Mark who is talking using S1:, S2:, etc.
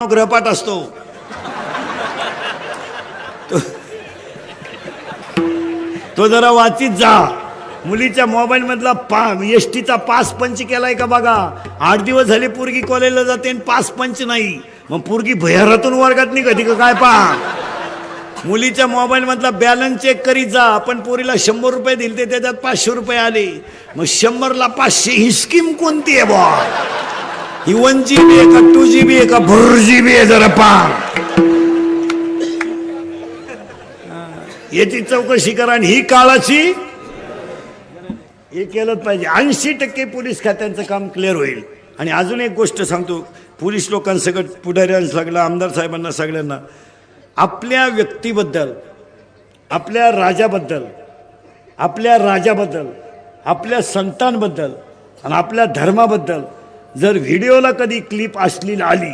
S1: गृहपाठ असतो तो जरा वाचित जा। मुलीच्या मोबाईल मधला एसटीचा पास पंच केलाय का बघा। 8 दिवस झाले पोरगी कॉलेजला जाते आणि पास पंच नाही, मग पोरगी भैरातून वर्गात निघते का काय पहा। मुलीच्या मोबाईल मधला बॅलन्स चेक करीत जा। आपण पोरीला 100 रुपये दिले त्याच्यात 500 रुपये आले, मग 100 ला 500 ही स्कीम कोणती आहे बा? ही 1 GB आहे का 2 GB आहे का 4 GB आहे जरा पहा। याची चौकशी करा आणि ही काळाची हे केलंच पाहिजे। 80% पोलीस खात्यांचं काम क्लिअर होईल। आणि अजून एक गोष्ट सांगतो, पोलीस लोकांसकट पुढाऱ्यांना सगळं आमदार साहेबांना सगळ्यांना आपल्या व्यक्तीबद्दल, आपल्या राजाबद्दल, आपल्या संतांबद्दल आणि आपल्या धर्माबद्दल जर व्हिडिओला कधी क्लिप अश्लील आली